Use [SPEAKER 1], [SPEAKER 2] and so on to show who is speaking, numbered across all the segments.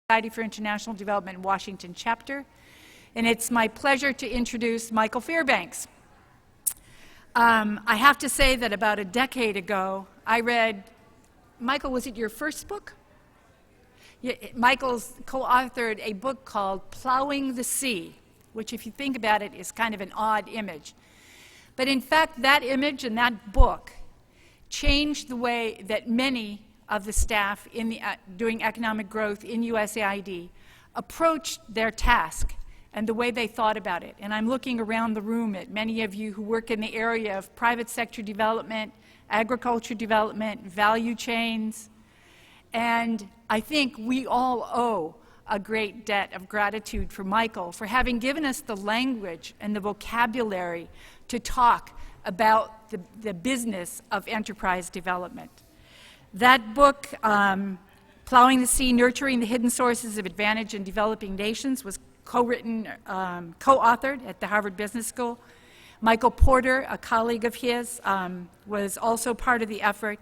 [SPEAKER 1] Society for International Development Washington chapter, and it's my pleasure to introduce Michael Fairbanks. I have to say that about a decade ago, I read, Michael, was it your first book? Yeah, Michael's co-authored a book called Plowing the Sea, which if you think about it is kind of an odd image. But in fact, that image and that book changed the way that many of the staff in the, doing economic growth in USAID approached their task and the way they thought about it. And I'm looking around the room at many of you who work in the area of private sector development, agriculture development, value chains, and I think we all owe a great debt of gratitude for Michael for having given us the language and the vocabulary to talk about the business of enterprise development. That book, Plowing the Sea, Nurturing the Hidden Sources of Advantage in Developing Nations, was co-written, co-authored at the Harvard Business School. Michael Porter, a colleague of his, was also part of the effort.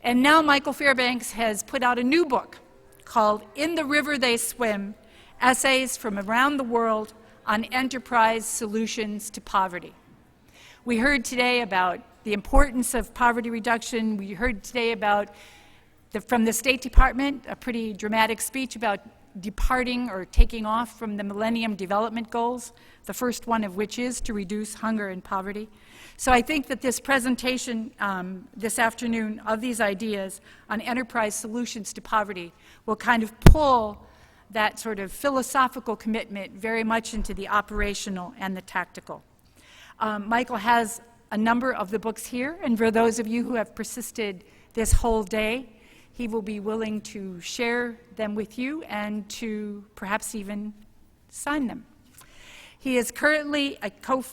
[SPEAKER 1] And now Michael Fairbanks has put out a new book called In the River They Swim, Essays from Around the World on Enterprise Solutions to Poverty. We heard today about the importance of poverty reduction. We heard today about, from the State Department, a pretty dramatic speech about departing or taking off from the Millennium Development Goals, the first one of which is to reduce hunger and poverty. So I think that this presentation this afternoon of these ideas on enterprise solutions to poverty will kind of pull that sort of philosophical commitment very much into the operational and the tactical. Michael has a number of the books here, and for those of you who have persisted this whole day, he will be willing to share them with you and to perhaps even sign them. He is currently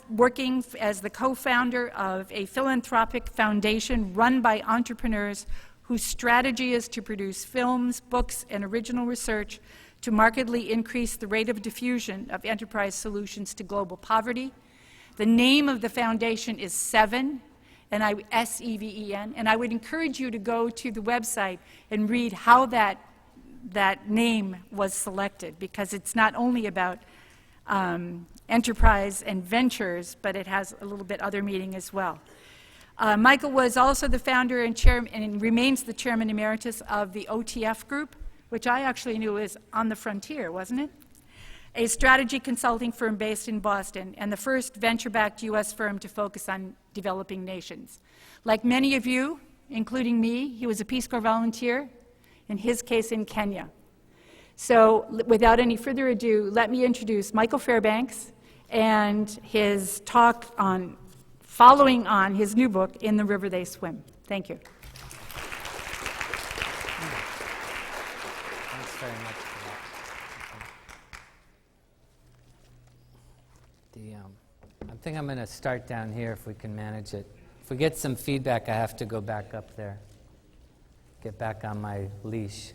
[SPEAKER 1] working as the co-founder of a philanthropic foundation run by entrepreneurs whose strategy is to produce films, books, and original research to markedly increase the rate of diffusion of enterprise solutions to global poverty. The name of the foundation is SEVEN, S-E-V-E-N, and I would encourage you to go to the website and read how that name was selected, because it's not only about enterprise and ventures, but it has a little bit other meaning as well. Michael was also the founder and chairman, and remains the chairman emeritus of the OTF group, which I actually knew was On the Frontier, wasn't it? A strategy consulting firm based in Boston, and the first venture-backed U.S. firm to focus on developing nations. Like many of you, including me, he was a Peace Corps volunteer, in his case in Kenya. So without any further ado, let me introduce Michael Fairbanks and his talk on following on his new book, In the River They Swim. Thank you.
[SPEAKER 2] Thanks very much. I think I'm going to start down here if we can manage it. If we get some feedback, I have to go back up there. Get back on my leash.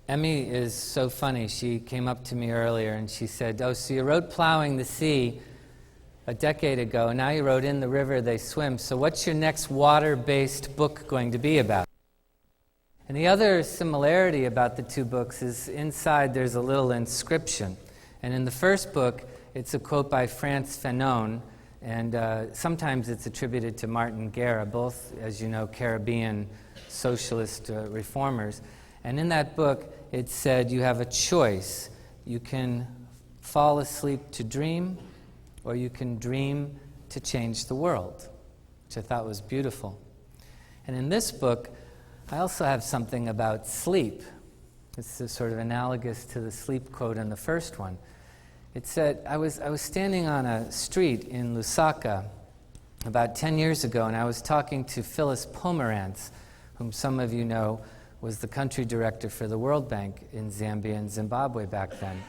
[SPEAKER 2] Emmy is so funny. She came up to me earlier and she said, "Oh, so you wrote Plowing the Sea a decade ago, and now you wrote In the River They Swim. So what's your next water-based book going to be about?" And the other similarity about the two books is inside there's a little inscription. And in the first book, it's a quote by Frantz Fanon, and sometimes it's attributed to Martin Guerra, both, as you know, Caribbean socialist reformers. And in that book, it said you have a choice. You can fall asleep to dream, or you can dream to change the world, which I thought was beautiful. And in this book, I also have something about sleep. It's sort of analogous to the sleep quote in the first one. It said, I was standing on a street in Lusaka about 10 years ago, and I was talking to Phyllis Pomerantz, whom some of you know was the country director for the World Bank in Zambia and Zimbabwe back then.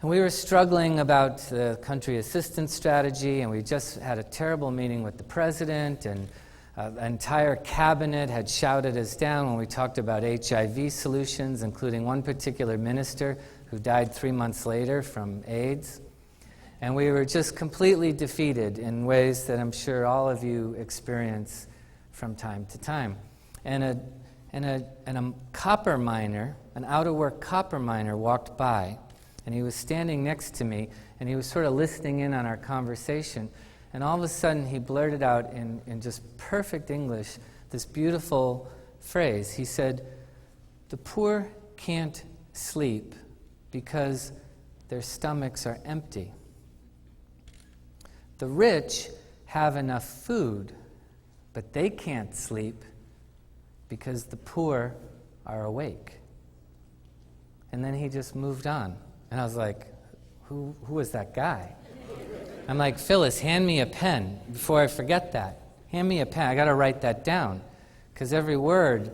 [SPEAKER 2] And we were struggling about the country assistance strategy, and we just had a terrible meeting with the president, and an entire cabinet had shouted us down when we talked about HIV solutions, including one particular minister who died 3 months later from AIDS. And we were just completely defeated in ways that I'm sure all of you experience from time to time. And and a copper miner, an out-of-work copper miner, walked by, and he was standing next to me, and he was sort of listening in on our conversation, and all of a sudden he blurted out in just perfect English this beautiful phrase. He said, "The poor can't sleep because their stomachs are empty. The rich have enough food, but they can't sleep because the poor are awake." And then he just moved on. And I was like, who was that guy? I'm like, "Phyllis, hand me a pen before I forget that. Hand me a pen. I got to write that down." Because every word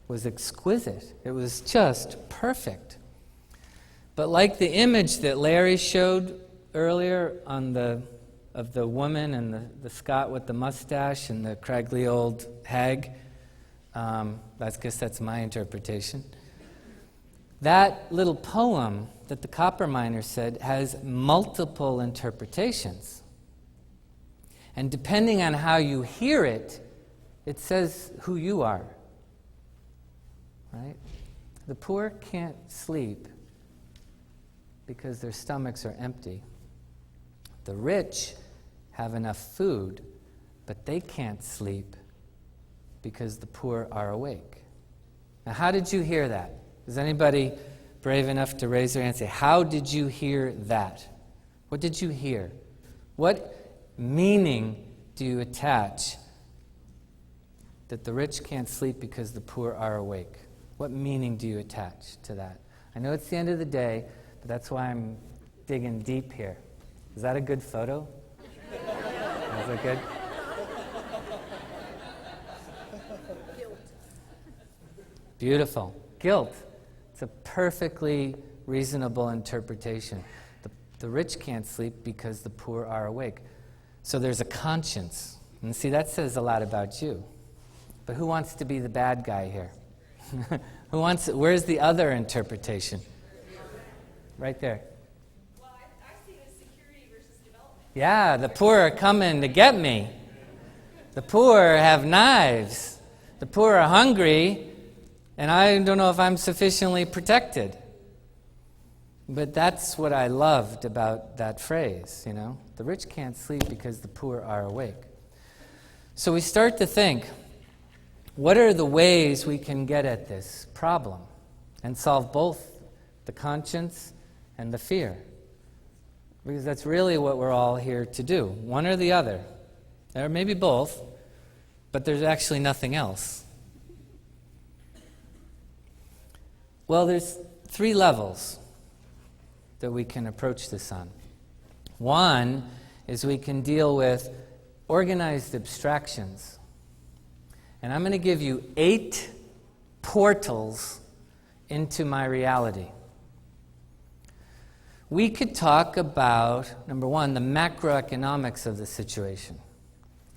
[SPEAKER 2] was exquisite. It was just perfect. But like the image that Larry showed earlier of the woman and the Scot with the mustache and the craggly old hag, I guess that's my interpretation. That little poem that the copper miner said has multiple interpretations. And depending on how you hear it, it says who you are. Right? The poor can't sleep because their stomachs are empty. The rich have enough food, but they can't sleep because the poor are awake. Now, how did you hear that? Is anybody brave enough to raise their hand and say, how did you hear that? What did you hear? What meaning do you attach that the rich can't sleep because the poor are awake? What meaning do you attach to that? I know it's the end of the day, but that's why I'm digging deep here. Is that a good photo? Is that good? Beautiful. Guilt. It's a perfectly reasonable interpretation. The rich can't sleep because the poor are awake. So there's a conscience. And see, that says a lot about you. But who wants to be the bad guy here? Where's the other interpretation? Right there.
[SPEAKER 3] Well, I see it as security versus development.
[SPEAKER 2] Yeah, the poor are coming to get me. The poor have knives. The poor are hungry, and I don't know if I'm sufficiently protected. But that's what I loved about that phrase, you know. The rich can't sleep because the poor are awake. So we start to think, what are the ways we can get at this problem and solve both the conscience and the fear? Because that's really what we're all here to do, one or the other. Or maybe both, but there's actually nothing else. Well, there's 3 levels that we can approach this on. One is we can deal with organized abstractions. And I'm going to give you 8 portals into my reality. We could talk about, number 1, the macroeconomics of the situation.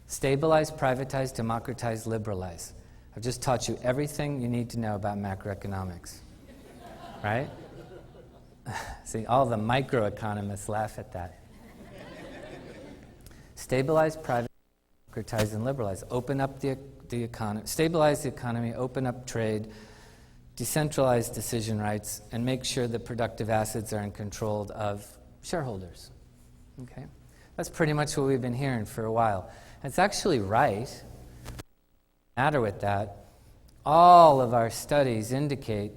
[SPEAKER 2] Stabilize, privatize, democratize, liberalize. I've just taught you everything you need to know about macroeconomics. Right? See, all the microeconomists laugh at that. Stabilize, privatize, democratize, and liberalize. Open up the economy, stabilize the economy, open up trade, decentralize decision rights, and make sure that productive assets are in control of shareholders. Okay? That's pretty much what we've been hearing for a while. And it's actually right. The matter with that, all of our studies indicate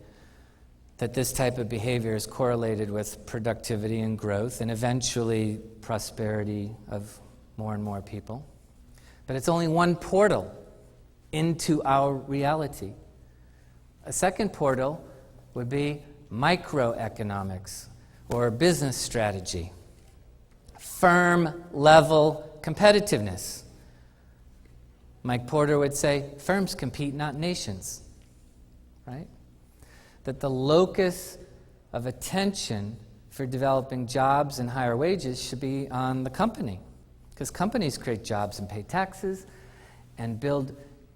[SPEAKER 2] that this type of behavior is correlated with productivity and growth and eventually prosperity of more and more people. But it's only one portal into our reality. A second portal would be microeconomics or business strategy. Firm-level competitiveness. Mike Porter would say, firms compete, not nations. Right? That the locus of attention for developing jobs and higher wages should be on the company. Because companies create jobs and pay taxes and build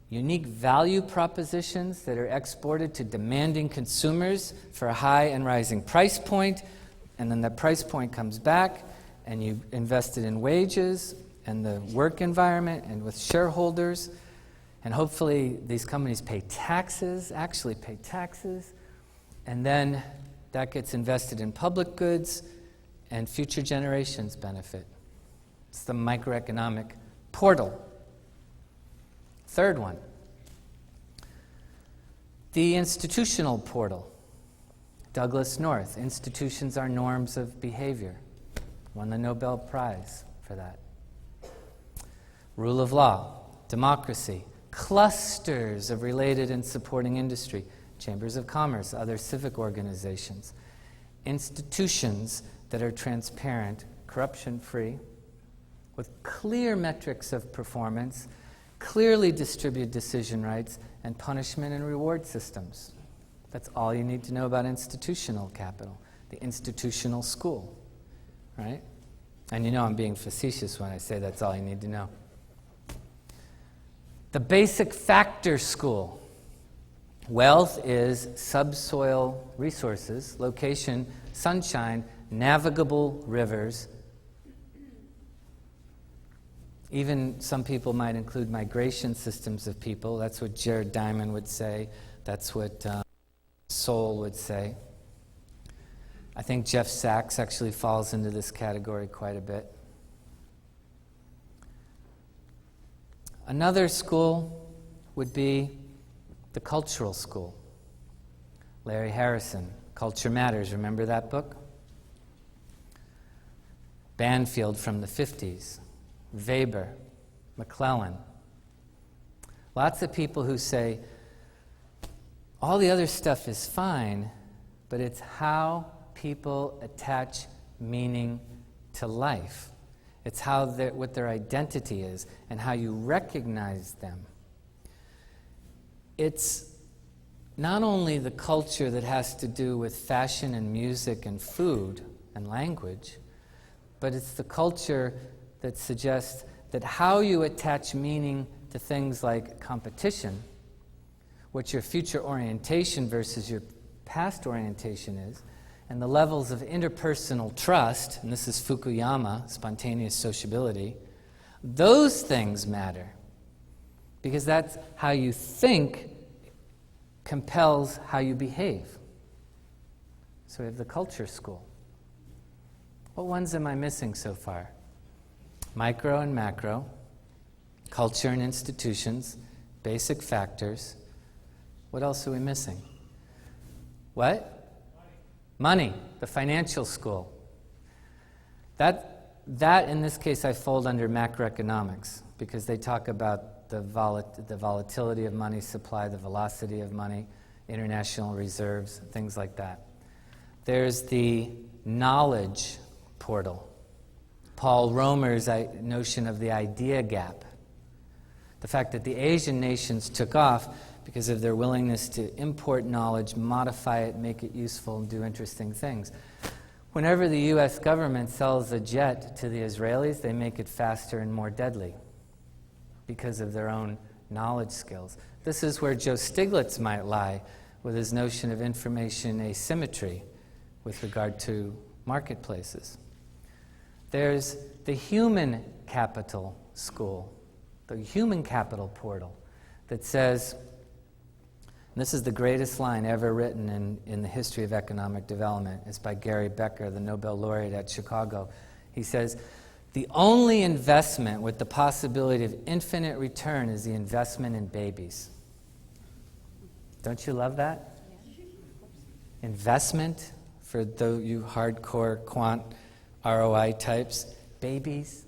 [SPEAKER 2] unique value propositions that are exported to demanding consumers for a high and rising price point, and then that price point comes back and you invest it in wages and the work environment and with shareholders, And hopefully these companies pay taxes, actually pay taxes, and then that gets invested in public goods and future generations benefit. It's the microeconomic portal. Third one, the institutional portal. Douglas North, institutions are norms of behavior. Won the Nobel Prize for that. Rule of law, democracy, clusters of related and supporting industry, chambers of commerce, other civic organizations, institutions that are transparent, corruption-free, with clear metrics of performance, clearly distributed decision rights, and punishment and reward systems. That's all you need to know about institutional capital, the institutional school, right? And you know I'm being facetious when I say that's all you need to know. The basic factor school. Wealth is subsoil resources, location, sunshine, navigable rivers. Even some people might include migration systems of people. That's what Jared Diamond would say. That's what Soul would say. I think Jeff Sachs actually falls into this category quite a bit. Another school would be the cultural school. Larry Harrison, Culture Matters, remember that book? Banfield from the 50s, Weber, McClellan. Lots of people who say, all the other stuff is fine, but it's how people attach meaning to life. It's how what their identity is and how you recognize them. It's not only the culture that has to do with fashion and music and food and language, but it's the culture that suggests that how you attach meaning to things like competition, what your future orientation versus your past orientation is, and the levels of interpersonal trust, and this is Fukuyama, spontaneous sociability, those things matter. Because that's how you think compels how you behave. So we have the culture school. What ones am I missing so far? Micro and macro, culture and institutions, basic factors. What else are we missing? What? Money, the financial school. That in this case I fold under macroeconomics because they talk about the volatility of money supply, the velocity of money, international reserves, things like that. There's the knowledge portal. Paul Romer's notion of the idea gap. The fact that the Asian nations took off because of their willingness to import knowledge, modify it, make it useful, and do interesting things. Whenever the U.S. government sells a jet to the Israelis, they make it faster and more deadly because of their own knowledge skills. This is where Joe Stiglitz might lie with his notion of information asymmetry with regard to marketplaces. There's the human capital school, the human capital portal that says, and this is the greatest line ever written in the history of economic development. It's by Gary Becker, the Nobel laureate at Chicago. He says, the only investment with the possibility of infinite return is the investment in babies. Don't you love that? Investment, for you hardcore quant ROI types, babies,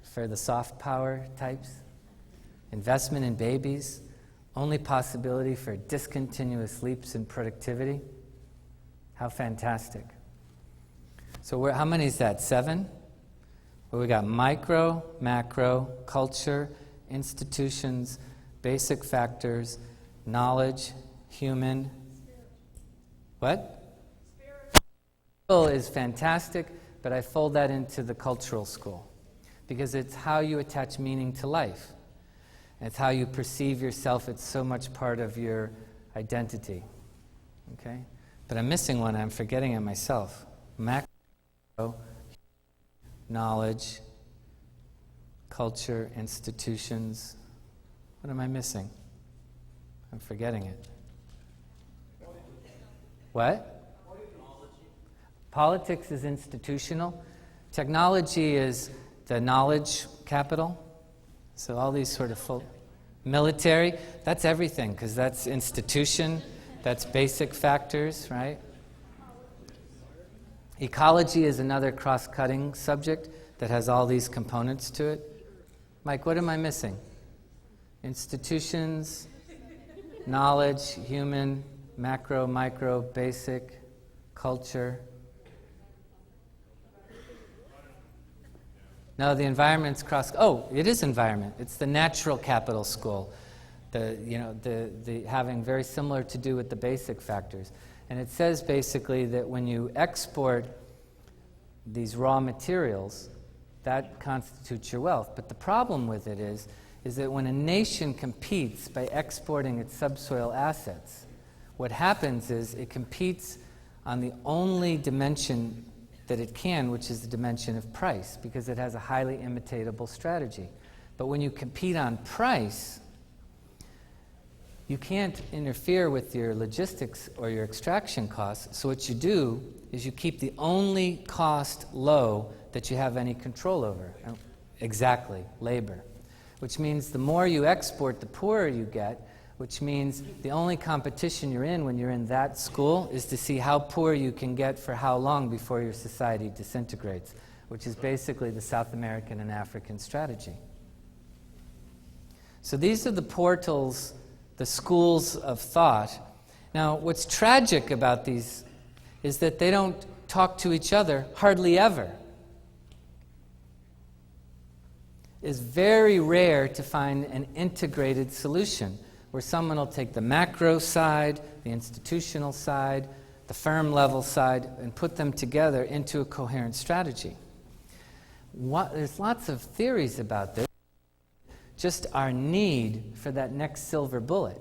[SPEAKER 2] for the soft power types. Investment in babies. Only possibility for discontinuous leaps in productivity. How fantastic. So how many is that? 7? Well, we got micro, macro, culture, institutions, basic factors, knowledge, human. What? Spiritual is fantastic, but I fold that into the cultural school because it's how you attach meaning to life. It's how you perceive yourself. It's so much part of your identity. Okay? But I'm missing one. I'm forgetting it myself. Macro, knowledge, culture, institutions. What am I missing? I'm forgetting it. What? Politics is institutional. Technology is the knowledge capital. So all these sort of military, that's everything, because that's institution, that's basic factors, right? Ecology is another cross-cutting subject that has all these components to it. Mike, what am I missing? Institutions, knowledge, human, macro, micro, basic, culture. No, the environment's it is environment. It's the natural capital school. The having very similar to do with the basic factors. And it says basically that when you export these raw materials, that constitutes your wealth. But the problem with it is that when a nation competes by exporting its subsoil assets, what happens is it competes on the only dimension that it can, which is the dimension of price, because it has a highly imitatable strategy. But when you compete on price, you can't interfere with your logistics or your extraction costs. So what you do is you keep the only cost low that you have any control over. Exactly, labor. Which means the more you export, the poorer you get, which means the only competition you're in when you're in that school is to see how poor you can get for how long before your society disintegrates, which is basically the South American and African strategy. So these are the portals, the schools of thought. Now, what's tragic about these is that they don't talk to each other hardly ever. It's very rare to find an integrated solution where someone will take the macro side, the institutional side, the firm level side, and put them together into a coherent strategy. There's lots of theories about this. Just our need for that next silver bullet.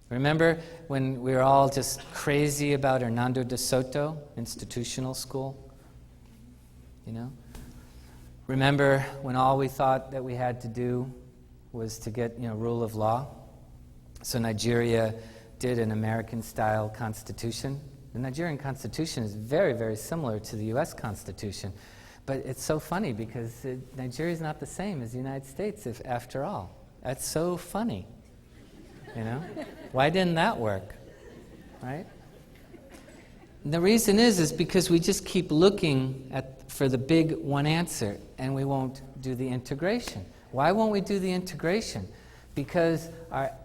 [SPEAKER 2] Remember when we were all just crazy about Hernando de Soto, institutional school? You know? Remember when all we thought that we had to do was to get, rule of law? So Nigeria did an American-style constitution. The Nigerian constitution is very, very similar to the U.S. Constitution. But it's so funny because Nigeria is not the same as the United States, after all. That's so funny. Why didn't that work? Right? And the reason is because we just keep looking for the big one answer, and we won't do the integration. Why won't we do the integration? Because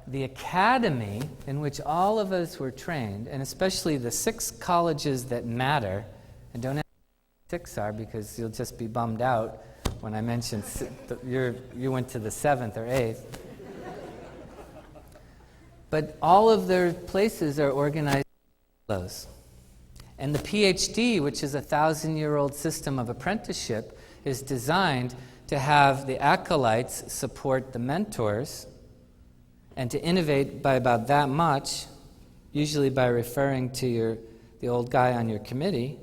[SPEAKER 2] the academy in which all of us were trained, and especially the 6 colleges that matter, and don't ask what 6 are because you'll just be bummed out when I mention you went to the 7th or 8th. But all of their places are organized in silos. And the PhD, which is a 1,000-year-old system of apprenticeship, is designed to have the acolytes support the mentors and to innovate by about that much, usually by referring to the old guy on your committee,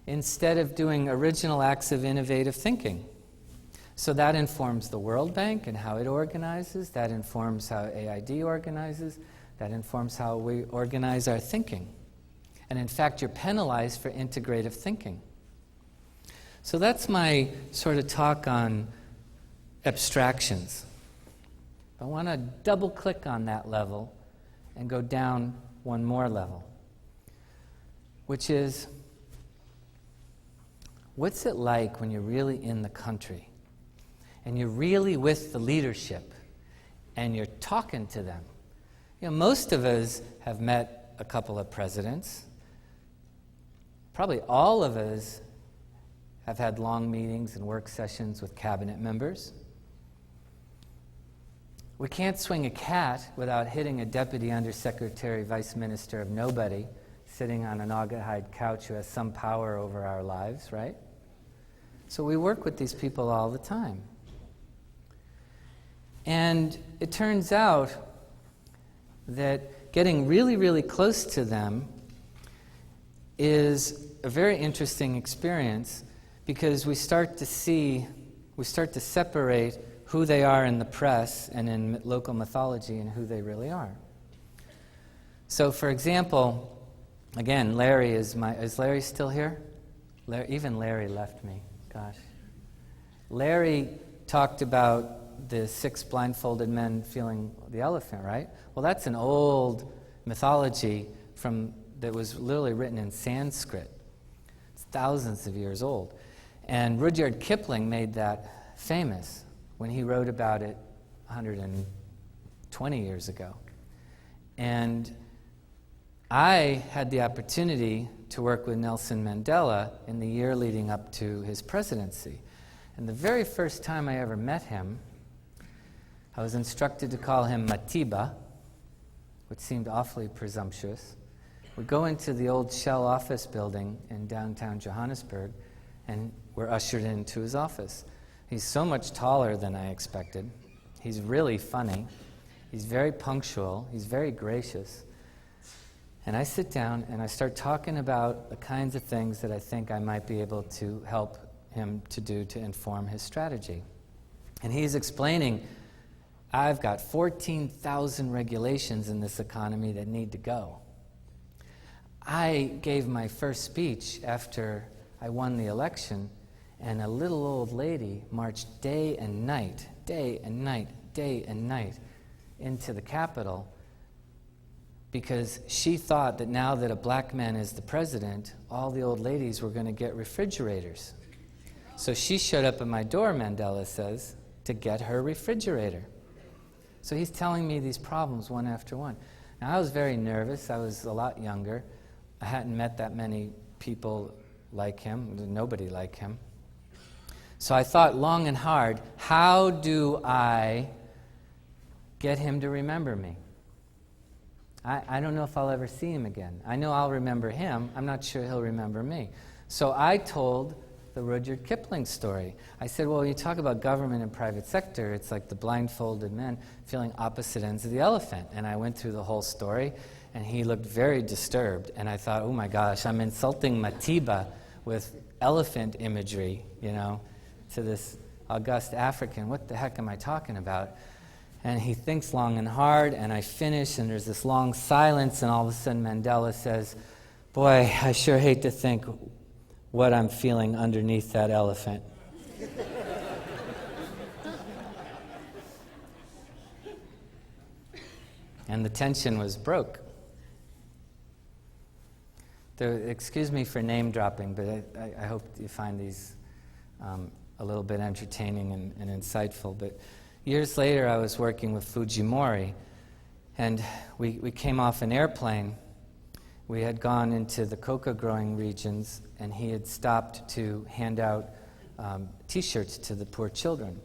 [SPEAKER 2] instead of doing original acts of innovative thinking. So that informs the World Bank and how it organizes, that informs how AID organizes, that informs how we organize our thinking. And in fact, you're penalized for integrative thinking. So that's my sort of talk on abstractions. I want to double-click on that level and go down one more level, which is, what's it like when you're really in the country and you're really with the leadership and you're talking to them? Most of us have met a couple of presidents. Probably all of us have had long meetings and work sessions with cabinet members. We can't swing a cat without hitting a deputy undersecretary, vice minister of nobody, sitting on an naugahyde couch who has some power over our lives, right? So we work with these people all the time. And it turns out that getting really, really close to them is a very interesting experience because we start to see we start to separate who they are in the press and in local mythology and who they really are. So, for example, again, Larry is Larry still here? Even Larry left me, gosh. Larry talked about the 6 blindfolded men feeling the elephant, right? Well, that's an old mythology that was literally written in Sanskrit. It's thousands of years old. And Rudyard Kipling made that famous when he wrote about it 120 years ago. And I had the opportunity to work with Nelson Mandela in the year leading up to his presidency. And the very first time I ever met him, I was instructed to call him Matiba, which seemed awfully presumptuous. We go into the old Shell office building in downtown Johannesburg, and we're ushered into his office. He's so much taller than I expected. He's really funny. He's very punctual. He's very gracious. And I sit down and I start talking about the kinds of things that I think I might be able to help him to do to inform his strategy. And he's explaining, I've got 14,000 regulations in this economy that need to go. I gave my first speech after I won the election, and a little old lady marched day and night into the Capitol because she thought that now that a black man is the president, all the old ladies were going to get refrigerators. So she showed up at my door, Mandela says, to get her refrigerator. So he's telling me these problems one after one. Now, I was very nervous. I was a lot younger. I hadn't met that many people like him, nobody like him. So I thought long and hard, how do I get him to remember me? I don't know if I'll ever see him again. I know I'll remember him. I'm not sure he'll remember me. So I told the Rudyard Kipling story. I said, well, when you talk about government and private sector, it's like the blindfolded men feeling opposite ends of the elephant. And I went through the whole story, and he looked very disturbed. And I thought, oh my gosh, I'm insulting Matiba with elephant imagery, to this august African. What the heck am I talking about? And he thinks long and hard, and I finish, and there's this long silence, and all of a sudden Mandela says, boy, I sure hate to think what I'm feeling underneath that elephant. And the tension was broke. Excuse me for name dropping, but I hope you find these a little bit entertaining and insightful. But years later, I was working with Fujimori, and we came off an airplane. We had gone into the coca-growing regions, and he had stopped to hand out T-shirts to the poor children.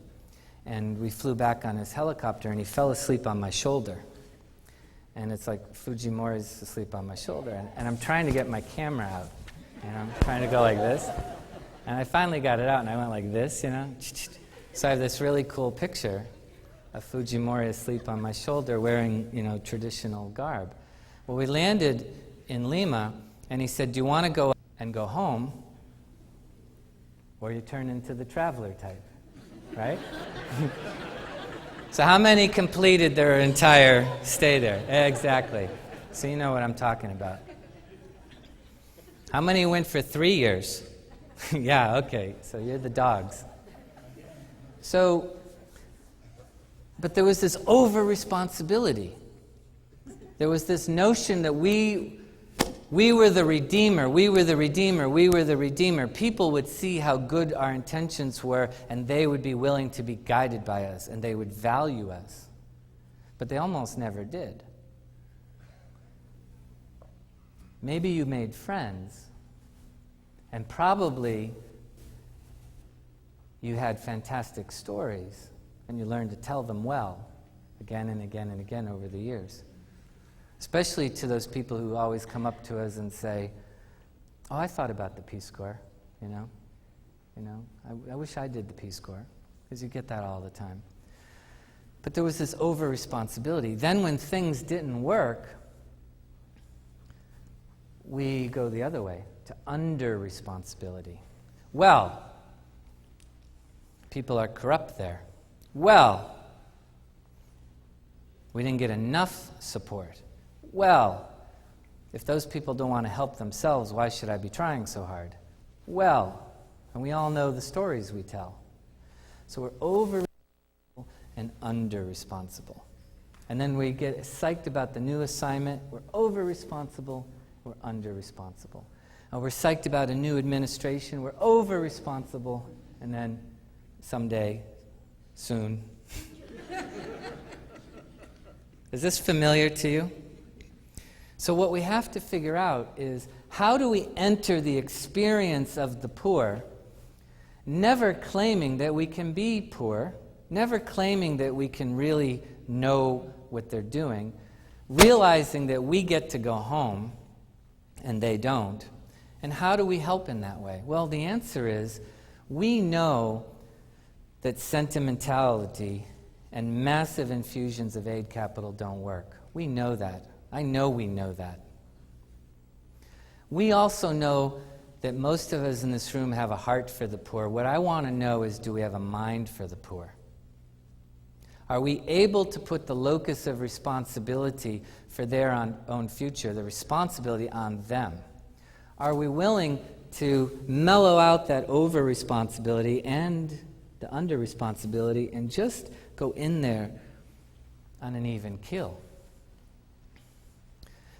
[SPEAKER 2] And we flew back on his helicopter, and he fell asleep on my shoulder. And it's like Fujimori's asleep on my shoulder, and I'm trying to get my camera out. I'm trying to go like this. And I finally got it out, and I went like this, So I have this really cool picture of Fujimori asleep on my shoulder wearing, traditional garb. Well, we landed in Lima, and he said, do you want to go and go home, or you turn into the traveler type, right? So how many completed their entire stay there? Exactly. So you know what I'm talking about. How many went for 3 years? Yeah, okay, so you're the dogs. So, but there was this over-responsibility. There was this notion that we were the redeemer, we were the redeemer, we were the redeemer. People would see how good our intentions were, and they would be willing to be guided by us, and they would value us. But they almost never did. Maybe you made friends, and probably you had fantastic stories, and you learned to tell them well, again and again and again over the years. Especially to those people who always come up to us and say, oh, I thought about the Peace Corps, I wish I did the Peace Corps, because you get that all the time. But there was this over-responsibility. Then when things didn't work, we go the other way, to under-responsibility. Well, people are corrupt there. Well, we didn't get enough support. Well, if those people don't want to help themselves, why should I be trying so hard? Well, and we all know the stories we tell. So we're over and under responsible. And then we get psyched about the new assignment. We're over responsible, we're under responsible. And we're psyched about a new administration. We're over responsible, and then someday, soon. Is this familiar to you? So what we have to figure out is, how do we enter the experience of the poor, never claiming that we can be poor, never claiming that we can really know what they're doing, realizing that we get to go home and they don't. And how do we help in that way? Well, the answer is, we know that sentimentality and massive infusions of aid capital don't work. We know that. I know we know that. We also know that most of us in this room have a heart for the poor. What I want to know is, do we have a mind for the poor? Are we able to put the locus of responsibility for their own future, the responsibility, on them? Are we willing to mellow out that over-responsibility and the under-responsibility and just go in there on an even keel?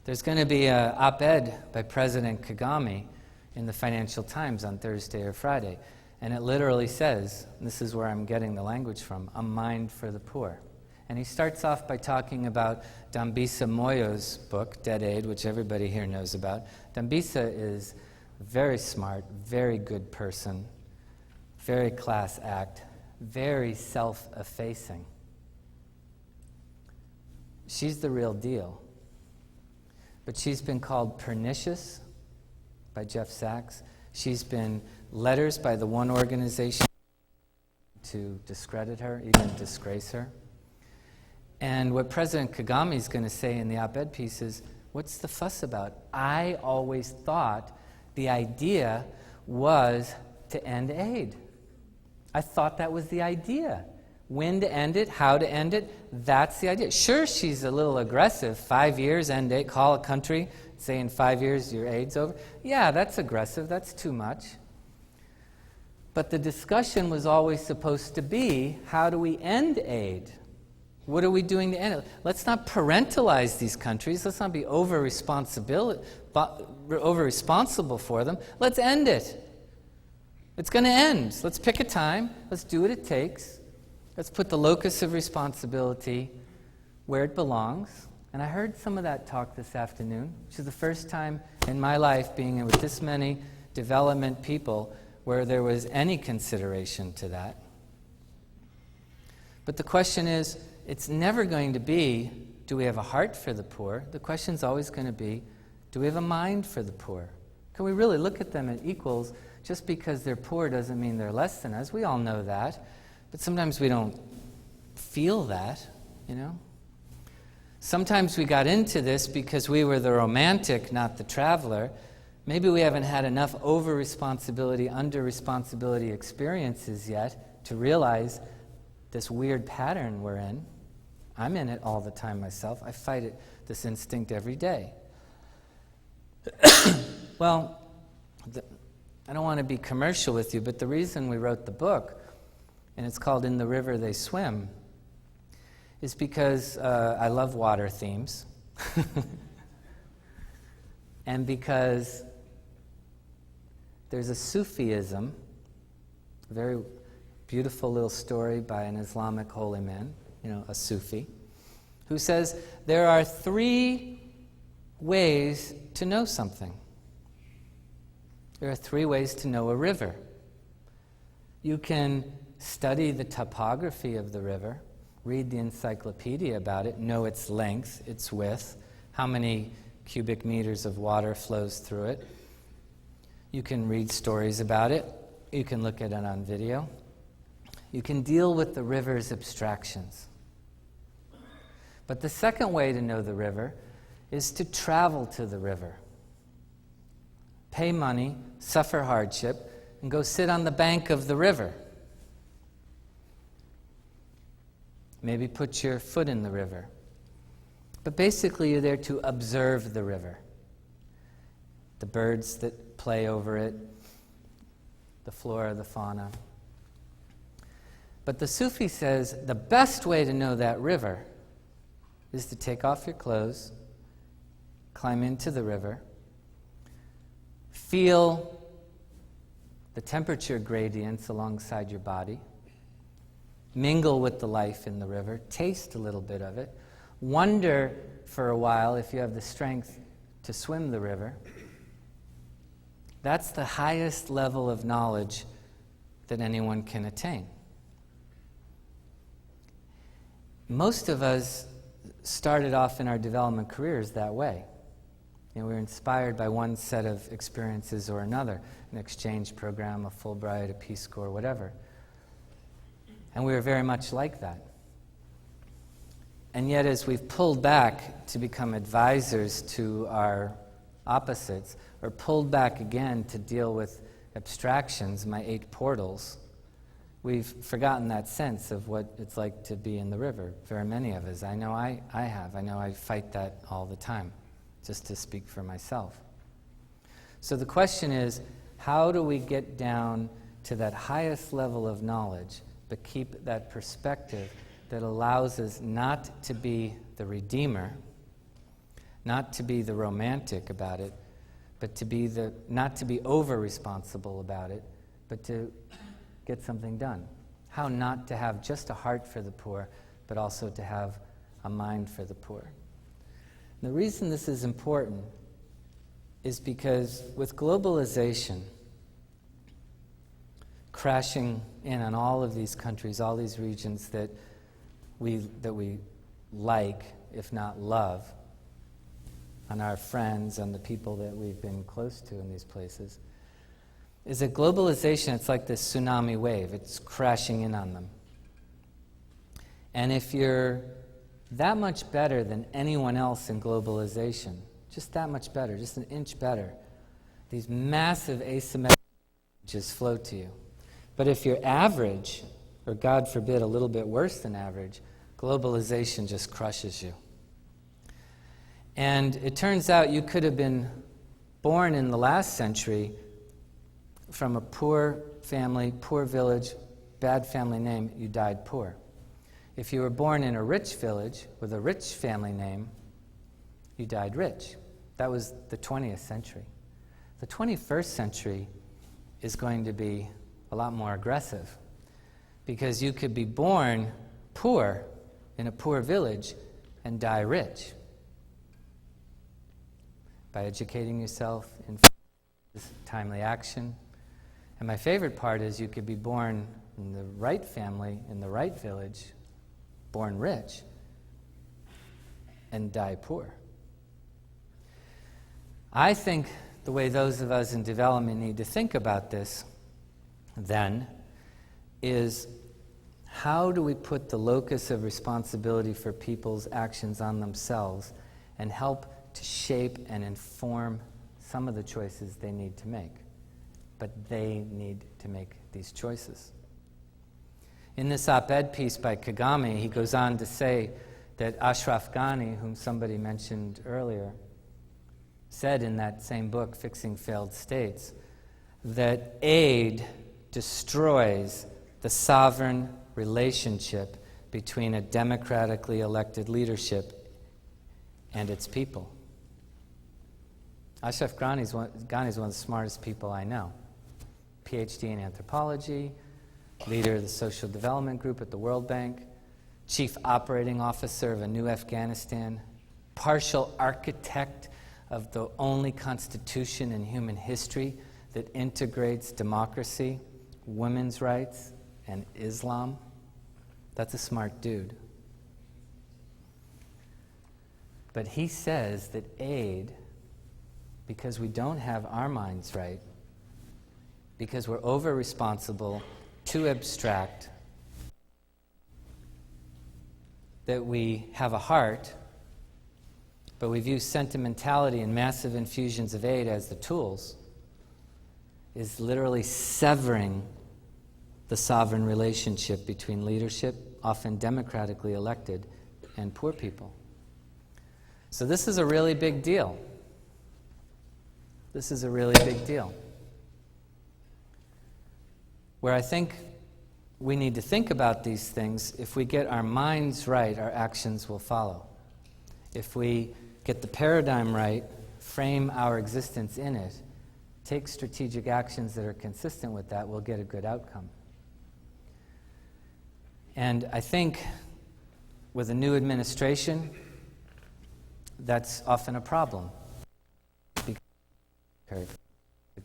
[SPEAKER 2] There's going to be an op-ed by President Kagame in the Financial Times on Thursday or Friday, and it literally says, and this is where I'm getting the language from, a mind for the poor. And he starts off by talking about Dambisa Moyo's book, Dead Aid, which everybody here knows about. Dambisa is a very smart, very good person, very class act, very self-effacing. She's the real deal. But she's been called pernicious by Jeff Sachs. She's been letters by the one organization to discredit her, even disgrace her. And what President Kagame is going to say in the op-ed piece is, what's the fuss about? I always thought the idea was to end aid. I thought that was the idea. When to end it, how to end it, that's the idea. Sure, she's a little aggressive. 5 years, end aid, call a country, say in 5 years your aid's over. Yeah, that's aggressive, that's too much. But the discussion was always supposed to be, how do we end aid? What are we doing to end it? Let's not parentalize these countries. Let's not be over-responsible for them. Let's end it. It's going to end. Let's pick a time. Let's do what it takes. Let's put the locus of responsibility where it belongs. And I heard some of that talk this afternoon, which is the first time in my life being with this many development people where there was any consideration to that. But the question is, it's never going to be, do we have a heart for the poor? The question's always going to be, do we have a mind for the poor? Can we really look at them as equals? Just because they're poor doesn't mean they're less than us. We all know that. But sometimes we don't feel that, you know? Sometimes we got into this because we were the romantic, not the traveler. Maybe we haven't had enough over-responsibility, under-responsibility experiences yet to realize this weird pattern we're in. I'm in it all the time myself. I fight it, this instinct every day. Well, I don't want to be commercial with you, but the reason we wrote the book, and it's called In the River They Swim, is because I love water themes. And because there's a Sufism, a very beautiful little story by an Islamic holy man, you know, a Sufi, who says there are 3 ways to know something. There are 3 ways to know a river. You can study the topography of the river, read the encyclopedia about it, know its length, its width, how many cubic meters of water flows through it. You can read stories about it. You can look at it on video. You can deal with the river's abstractions. But the second way to know the river is to travel to the river. Pay money, suffer hardship, and go sit on the bank of the river. Maybe put your foot in the river. But basically you're there to observe the river. The birds that play over it, the flora, the fauna. But the Sufi says the best way to know that river is to take off your clothes, climb into the river, feel the temperature gradients alongside your body, mingle with the life in the river, taste a little bit of it, wonder for a while if you have the strength to swim the river. That's the highest level of knowledge that anyone can attain. Most of us started off in our development careers that way. We were inspired by one set of experiences or another, an exchange program, a Fulbright, a Peace Corps, whatever. And we were very much like that. And yet as we've pulled back to become advisors to our opposites, or pulled back again to deal with abstractions, my 8 portals, we've forgotten that sense of what it's like to be in the river. Very many of us. I know I have. I know I fight that all the time, just to speak for myself. So the question is, how do we get down to that highest level of knowledge, but keep that perspective that allows us not to be the redeemer, not to be the romantic about it, but to be not to be over-responsible about it, but to get something done. How not to have just a heart for the poor, but also to have a mind for the poor. And the reason this is important is because with globalization crashing in on all of these countries, all these regions that we like, if not love, on our friends, on the people that we've been close to in these places, is that globalization, it's like this tsunami wave. It's crashing in on them. And if you're that much better than anyone else in globalization, just that much better, just an inch better, these massive asymmetric just flow to you. But if you're average, or God forbid, a little bit worse than average, globalization just crushes you. And it turns out you could have been born in the last century from a poor family, poor village, bad family name, you died poor. If you were born in a rich village with a rich family name, you died rich. That was the 20th century. The 21st century is going to be a lot more aggressive, because you could be born poor in a poor village and die rich by educating yourself in timely action. And my favorite part is you could be born in the right family, in the right village, born rich, and die poor. I think the way those of us in development need to think about this, then, is how do we put the locus of responsibility for people's actions on themselves and help to shape and inform some of the choices they need to make? But they need to make these choices. In this op-ed piece by Kagame, he goes on to say that Ashraf Ghani, whom somebody mentioned earlier, said in that same book, Fixing Failed States, that aid destroys the sovereign relationship between a democratically elected leadership and its people. Ashraf Ghani is one of the smartest people I know. PhD in anthropology, leader of the Social Development Group at the World Bank, chief operating officer of a new Afghanistan, partial architect of the only constitution in human history that integrates democracy, women's rights, and Islam. That's a smart dude. But he says that aid, because we don't have our minds right, because we're over-responsible, too abstract, that we have a heart, but we view sentimentality and massive infusions of aid as the tools, is literally severing the sovereign relationship between leadership often democratically elected, and poor people. So this is a really big deal. This is a really big deal. Where I think we need to think about these things, if we get our minds right, our actions will follow. If we get the paradigm right, frame our existence in it, take strategic actions that are consistent with that, we'll get a good outcome. And I think with a new administration, that's often a problem. The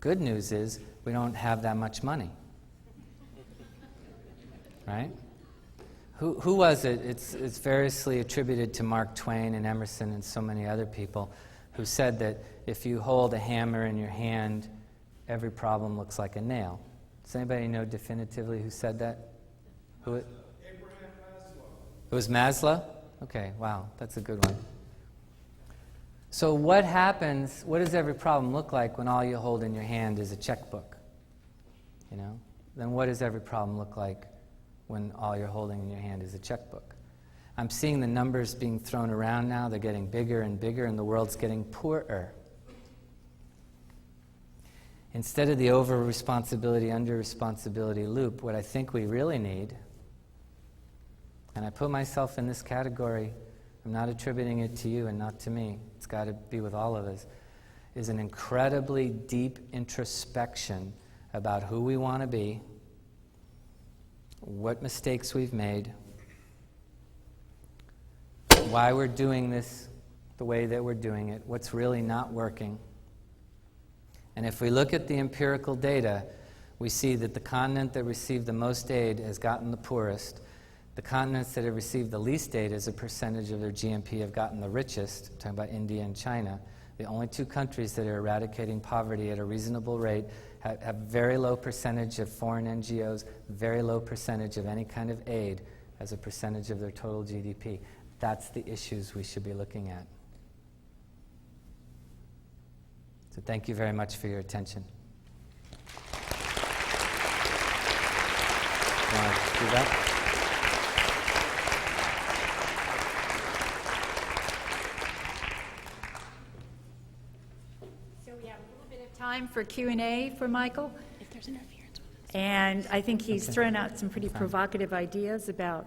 [SPEAKER 2] good news is we don't have that much money. Right? Who was it? It's variously attributed to Mark Twain and Emerson and so many other people who said that if you hold a hammer in your hand, every problem looks like a nail. Does anybody know definitively who said that? Who it?
[SPEAKER 4] Abraham Maslow.
[SPEAKER 2] It was Maslow? Okay, wow, that's a good one. So what happens, what does every problem look like when all you hold in your hand is a checkbook? You know? Then what does every problem look like when all you're holding in your hand is a checkbook? I'm seeing the numbers being thrown around now. They're getting bigger and bigger, and the world's getting poorer. Instead of the over-responsibility, under-responsibility loop, what I think we really need, and I put myself in this category, I'm not attributing it to you and not to me, it's got to be with all of us, is an incredibly deep introspection about who we want to be, what mistakes we've made, why we're doing this the way that we're doing it, what's really not working. And if we look at the empirical data, we see that the continent that received the most aid has gotten the poorest. The continents that have received the least aid as a percentage of their GNP have gotten the richest. I'm talking about India and China. The only two countries that are eradicating poverty at a reasonable rate have very low percentage of foreign NGOs, very low percentage of any kind of aid as a percentage of their total GDP. That's the issues we should be looking at. So thank you very much for your attention. You want to do that?
[SPEAKER 1] So we have a little bit of time for Q&A for Michael.
[SPEAKER 3] If there's interference with this.
[SPEAKER 1] And I think he's thrown out some pretty provocative ideas about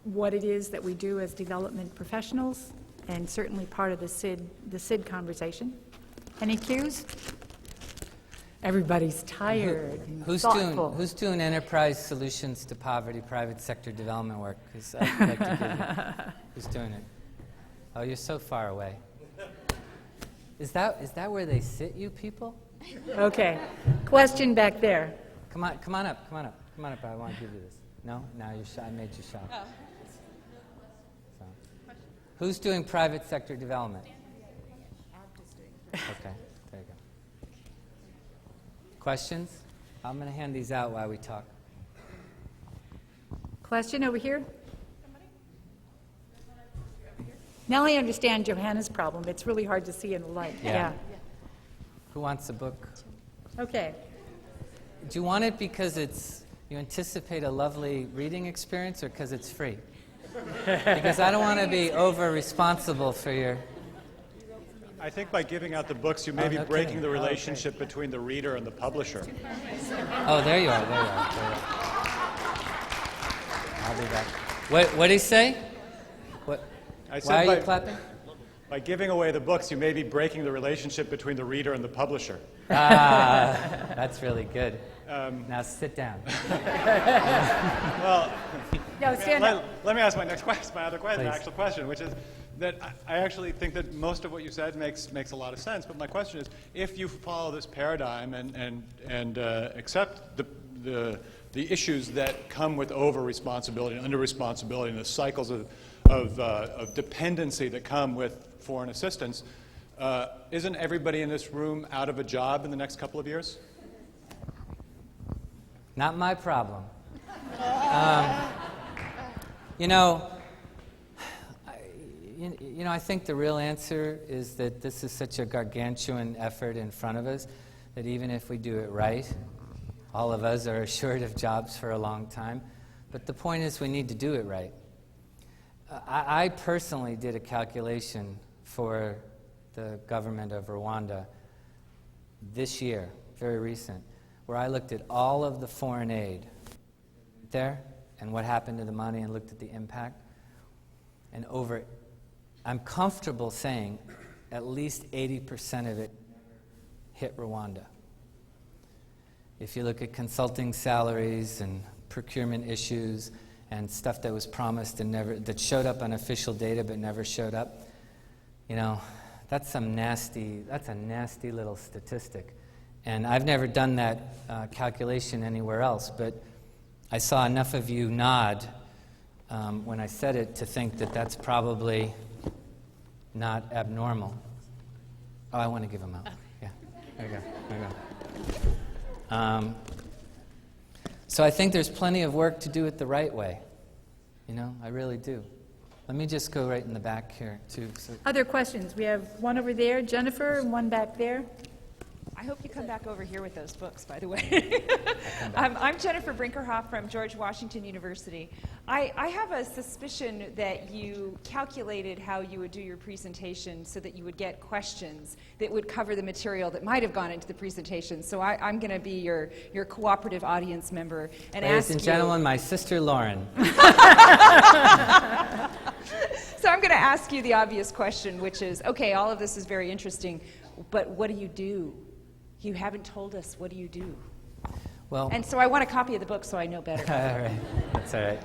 [SPEAKER 1] what it is that we do as development professionals, and certainly part of the SID conversation. Any cues? Everybody's tired and thoughtful.
[SPEAKER 2] Who's doing enterprise solutions to poverty, private sector development work? Because I'd like to give you. Who's doing it? Oh, you're so far away. Is that where they sit, you people?
[SPEAKER 1] Okay. Question back there.
[SPEAKER 2] Come on up. I want to give you this. No? Now you're shy. I made you shy.
[SPEAKER 3] Oh.
[SPEAKER 2] So. Who's doing private sector development? Okay, there you go. Questions? I'm going to hand these out while we talk.
[SPEAKER 1] Question over here? Now I understand Johanna's problem. It's really hard to see in the light.
[SPEAKER 2] Yeah. Who wants a book?
[SPEAKER 1] Okay.
[SPEAKER 2] Do you want it because you anticipate a lovely reading experience, or because it's free? Because I don't want to be over-responsible for your...
[SPEAKER 4] I think by giving out the books, you may be
[SPEAKER 2] no
[SPEAKER 4] breaking
[SPEAKER 2] kidding.
[SPEAKER 4] the relationship between the reader and the publisher.
[SPEAKER 2] Oh, there you are. I'll be back. What did he say? What?
[SPEAKER 4] I said
[SPEAKER 2] Why are you clapping?
[SPEAKER 4] by giving away the books, you may be breaking the relationship between the reader and the publisher.
[SPEAKER 2] That's really good. Now sit down.
[SPEAKER 4] Well,
[SPEAKER 1] No, stand up.
[SPEAKER 4] let me ask my other question,
[SPEAKER 2] Please.
[SPEAKER 4] actual question, which is that I actually think that most of what you said makes a lot of sense. But my question is, if you follow this paradigm and accept the issues that come with over-responsibility and under-responsibility and the cycles of dependency that come with foreign assistance, isn't everybody in this room out of a job in the next couple of years?
[SPEAKER 2] Not my problem. I think the real answer is that this is such a gargantuan effort in front of us that even if we do it right, all of us are assured of jobs for a long time. But the point is we need to do it right. I personally did a calculation for the government of Rwanda this year, very recent, where I looked at all of the foreign aid there and what happened to the money and looked at the impact. And I'm comfortable saying at least 80% of it hit Rwanda. If you look at consulting salaries and procurement issues and stuff that was promised and that showed up on official data but never showed up, that's a nasty little statistic. And I've never done that calculation anywhere else, but I saw enough of you nod when I said it to think that that's probably not abnormal. Oh, I want to give them out. Yeah, there you go. So I think there's plenty of work to do it the right way. I really do. Let me just go right in the back here, too. So.
[SPEAKER 1] Other questions? We have one over there, Jennifer, and one back there.
[SPEAKER 3] I hope you come back over here with those books, by the way. I'm Jennifer Brinkerhoff from George Washington University. I have a suspicion that you calculated how you would do your presentation so that you would get questions that would cover the material that might have gone into the presentation. So I'm going to be your cooperative audience member and ask you...
[SPEAKER 2] Ladies and gentlemen, my sister Lauren.
[SPEAKER 3] So I'm going to ask you the obvious question, which is, okay, all of this is very interesting, but what do you do? You haven't told us, what do you do?
[SPEAKER 2] Well,
[SPEAKER 3] and so I want a copy of the book so I know better.
[SPEAKER 2] All right, that's all right.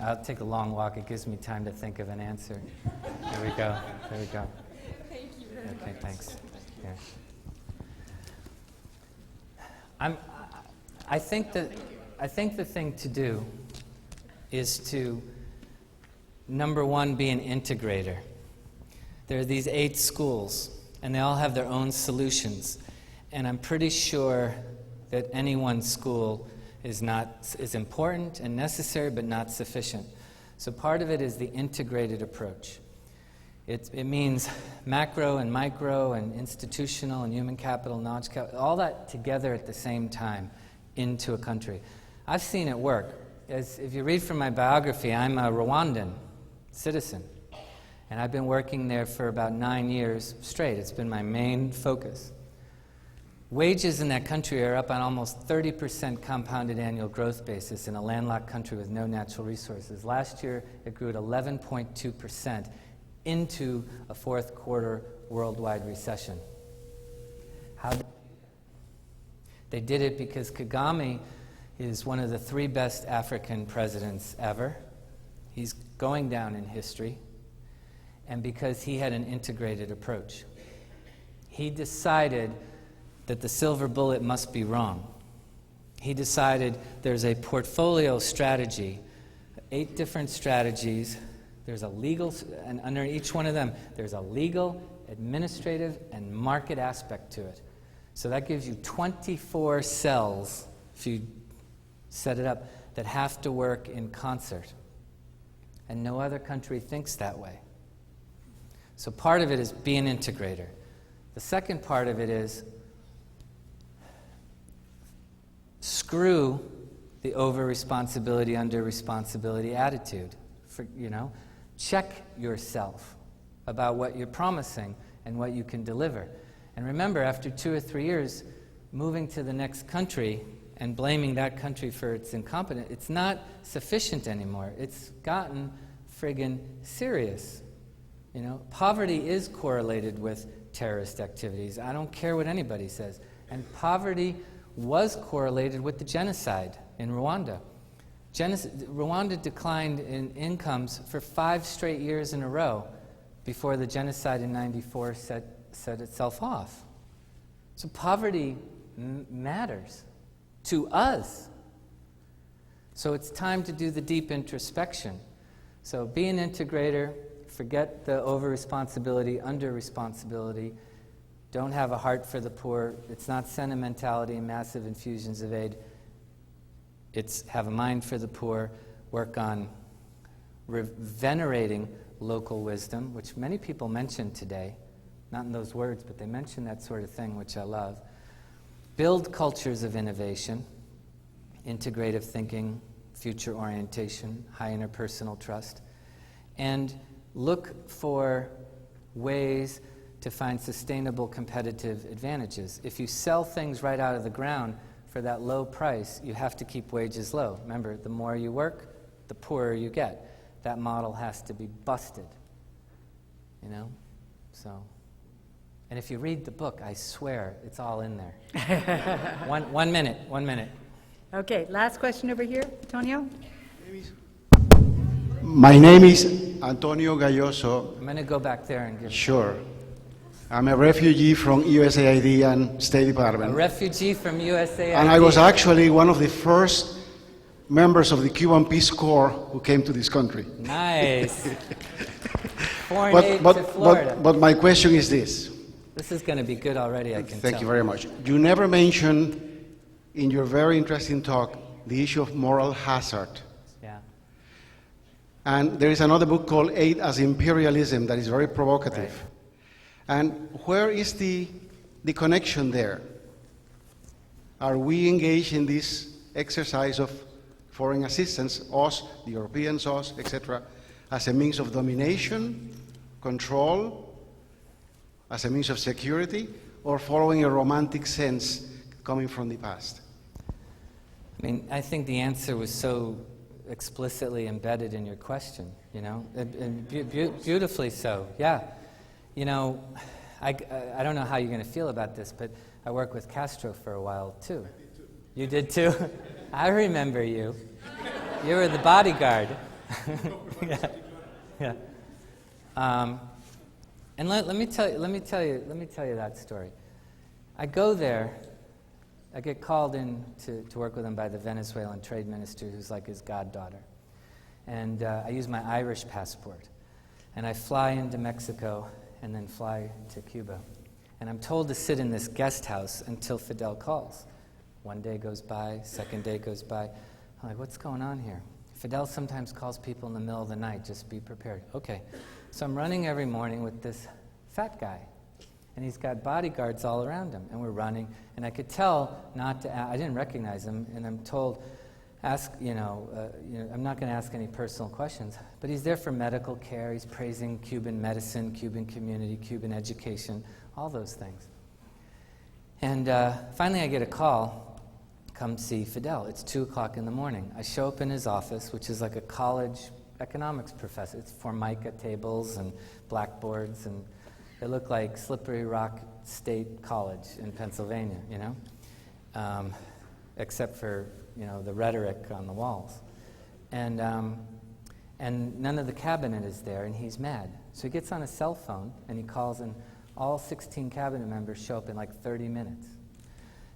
[SPEAKER 2] I'll take a long walk. It gives me time to think of an answer. There we go.
[SPEAKER 3] Thank you very much.
[SPEAKER 2] Okay, thanks. Here. I think the thing to do is to, number one, be an integrator. There are these 8 schools, and they all have their own solutions. And I'm pretty sure that any one school is important and necessary, but not sufficient. So part of it is the integrated approach. It means macro and micro and institutional and human capital, knowledge capital, all that together at the same time into a country. I've seen it work. If you read from my biography, I'm a Rwandan citizen. And I've been working there for about 9 years straight. It's been my main focus. Wages in that country are up on almost 30% compounded annual growth basis in a landlocked country with no natural resources. Last year, it grew at 11.2% into a fourth quarter worldwide recession. How did they did it because Kagame is one of the 3 best African presidents ever. He's going down in history. And because he had an integrated approach. He decided that the silver bullet must be wrong. He decided there's a portfolio strategy, 8 different strategies. There's a legal, and under each one of them, there's a legal, administrative, and market aspect to it. So that gives you 24 cells, if you set it up, that have to work in concert. And no other country thinks that way. So part of it is be an integrator. The second part of it is screw the over-responsibility, under-responsibility attitude. Check yourself about what you're promising and what you can deliver. And remember, after 2 or 3 years, moving to the next country and blaming that country for its incompetence, it's not sufficient anymore. It's gotten friggin' serious. Poverty is correlated with terrorist activities. I don't care what anybody says. And poverty was correlated with the genocide in Rwanda. Rwanda declined in incomes for 5 straight years in a row before the genocide in '94 set itself off. So poverty matters to us. So it's time to do the deep introspection. So be an integrator. Forget the over-responsibility, under-responsibility. Don't have a heart for the poor. It's not sentimentality and massive infusions of aid. It's have a mind for the poor, work on venerating local wisdom, which many people mention today. Not in those words, but they mention that sort of thing, which I love. Build cultures of innovation. integrative thinking, future orientation, high interpersonal trust, and look for ways to find sustainable competitive advantages. If you sell things right out of the ground for that low price, you have to keep wages low. Remember, the more you work, the poorer you get. That model has to be busted, you know? So, and if you read the book, I swear it's all in there. One minute.
[SPEAKER 1] Okay, last question over here, Antonio.
[SPEAKER 5] My name is Antonio Galloso.
[SPEAKER 2] I'm going to go back there and give...
[SPEAKER 5] Sure. I'm a refugee from USAID and State Department.
[SPEAKER 2] A refugee from USAID.
[SPEAKER 5] And I was actually one of the first members of the Cuban Peace Corps who came to this country.
[SPEAKER 2] Nice. Foreign aid to Florida.
[SPEAKER 5] But my question is this.
[SPEAKER 2] This is going to be good already, I can tell.
[SPEAKER 5] Thank you very much. You never mentioned in your very interesting talk the issue of moral hazard.
[SPEAKER 2] Yeah.
[SPEAKER 5] And there is another book called Aid as Imperialism that is very provocative.
[SPEAKER 2] Right.
[SPEAKER 5] And where is the connection there? Are we engaged in this exercise of foreign assistance, us, the Europeans, us, etc., as a means of domination, control, as a means of security, or following a romantic sense coming from the past?
[SPEAKER 2] I mean, I think the answer was so explicitly embedded in your question, you know, and beautifully so, yeah. You know, I don't know how you're going to feel about this, but I worked with Castro for a while, too. You did, too? I remember you. You were the bodyguard. Yeah. And let me tell you that story. I go there. I get called in to work with him by the Venezuelan trade minister, who's like his goddaughter. And I use my Irish passport. And I fly into Mexico and then fly to Cuba. And I'm told to sit in this guest house until Fidel calls. One day goes by, second day goes by. I'm like, what's going on here? Fidel sometimes calls people in the middle of the night, just be prepared. Okay, so I'm running every morning with this fat guy. And he's got bodyguards all around him. And we're running, and I could tell not to, I didn't recognize him, and I'm told, I'm not going to ask any personal questions, but he's there for medical care. He's praising Cuban medicine, Cuban community, Cuban education, all those things. And finally I get a call, come see Fidel. It's 2 o'clock in the morning. I show up in his office, which is like a college economics professor. It's Formica tables and blackboards, and they look like Slippery Rock State College in Pennsylvania, you know, except for the rhetoric on the walls. And none of the cabinet is there, and he's mad. So he gets on his cell phone, and he calls, and all 16 cabinet members show up in like 30 minutes.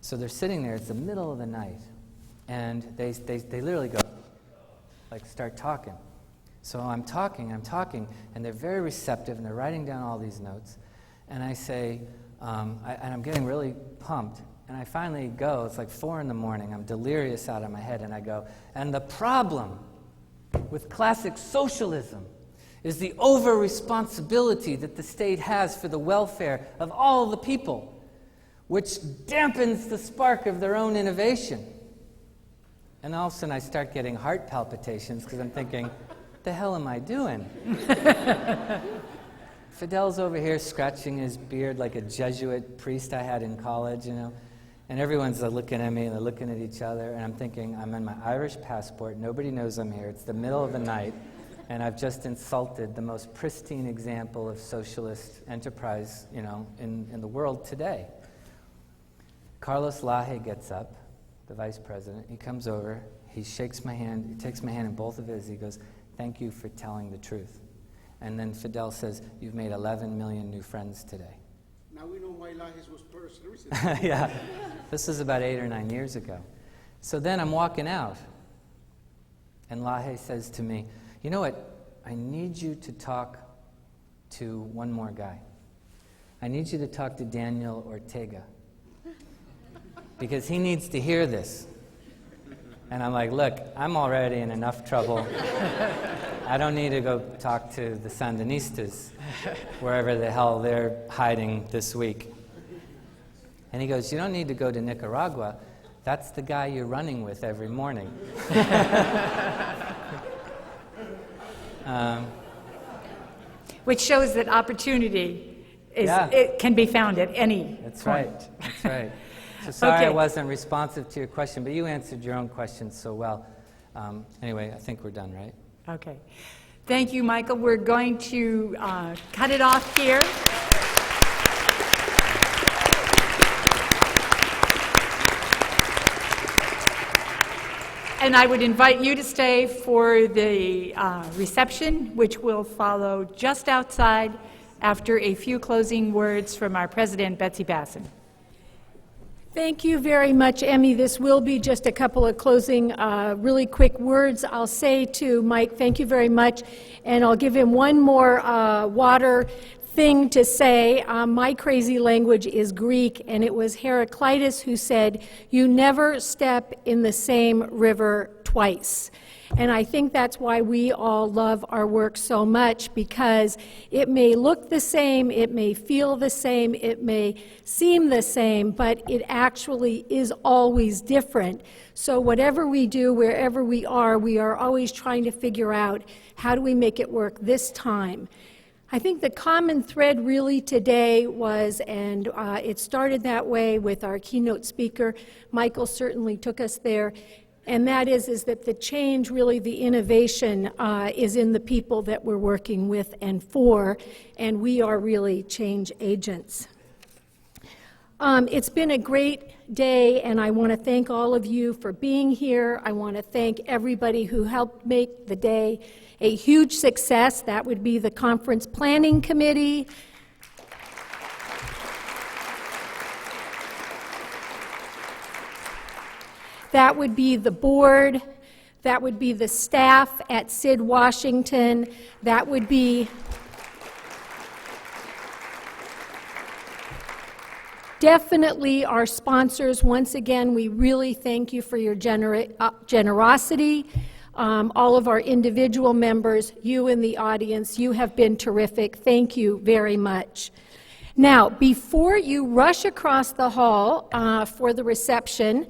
[SPEAKER 2] So they're sitting there, it's the middle of the night, and they literally go, like, start talking. So I'm talking, and they're very receptive, and they're writing down all these notes. And I say, and I'm getting really pumped, and I finally go, it's like 4 in the morning, I'm delirious out of my head, and I go, and the problem with classic socialism is the over-responsibility that the state has for the welfare of all the people, which dampens the spark of their own innovation. And all of a sudden I start getting heart palpitations because I'm thinking, what the hell am I doing? Fidel's over here scratching his beard like a Jesuit priest I had in college, you know. And everyone's looking at me and they're looking at each other, and I'm thinking, I'm in my Irish passport, nobody knows I'm here, it's the middle of the night, and I've just insulted the most pristine example of socialist enterprise, you know, in the world today. Carlos Laje gets up, the vice president, he comes over, he shakes my hand, he takes my hand in both of his, he goes, thank you for telling the truth. And then Fidel says, you've made 11 million new friends today.
[SPEAKER 5] Now we know why Lajes was first recently.
[SPEAKER 2] Yeah, this was about 8 or 9 years ago. So then I'm walking out, and Laje says to me, you know what, I need you to talk to one more guy. I need you to talk to Daniel Ortega, because he needs to hear this. And I'm like, look, I'm already in enough trouble. I don't need to go talk to the Sandinistas, wherever the hell they're hiding this week. And he goes, you don't need to go to Nicaragua. That's the guy you're running with every morning.
[SPEAKER 1] Which shows that opportunity is,
[SPEAKER 2] Yeah.
[SPEAKER 1] it can be found at any
[SPEAKER 2] That's
[SPEAKER 1] point.
[SPEAKER 2] right. That's right. So sorry I
[SPEAKER 1] Okay.
[SPEAKER 2] wasn't responsive to your question, but you answered your own questions so well. Anyway, I think we're done, right?
[SPEAKER 1] Okay. Thank you, Michael. We're going to cut it off here. And I would invite you to stay for the reception, which will follow just outside after a few closing words from our president, Betsy Basson.
[SPEAKER 6] Thank you very much, Emmy. This will be just a couple of closing, really quick words. I'll say to Mike, thank you very much, and I'll give him one more water thing to say. My crazy language is Greek, and it was Heraclitus who said, "You never step in the same river twice." And I think that's why we all love our work so much, because it may look the same, it may feel the same, it may seem the same, but it actually is always different. So whatever we do, wherever we are always trying to figure out, how do we make it work this time? I think the common thread really today was, and it started that way with our keynote speaker, Michael certainly took us there, and that is that the change, really the innovation, is in the people that we're working with and for, and we are really change agents. It's been a great day, and I want to thank all of you for being here. I want to thank everybody who helped make the day a huge success. That would be the Conference Planning Committee, that would be the board, that would be the staff at SID Washington, that would be definitely our sponsors. Once again, we really thank you for your generosity. All of our individual members, you in the audience, you have been terrific. Thank you very much. Now, before you rush across the hall for the reception,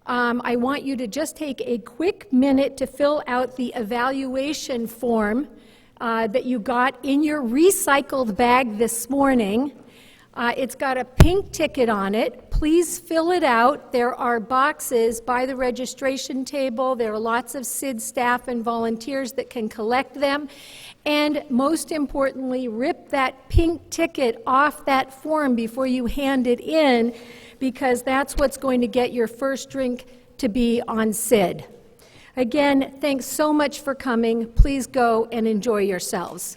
[SPEAKER 6] I want you to just take a quick minute to fill out the evaluation form that you got in your recycled bag this morning. It's got a pink ticket on it. Please fill it out. There are boxes by the registration table. There are lots of SID staff and volunteers that can collect them. And most importantly, rip that pink ticket off that form before you hand it in, because that's what's going to get your first drink to be on SID. Again, thanks so much for coming. Please go and enjoy yourselves.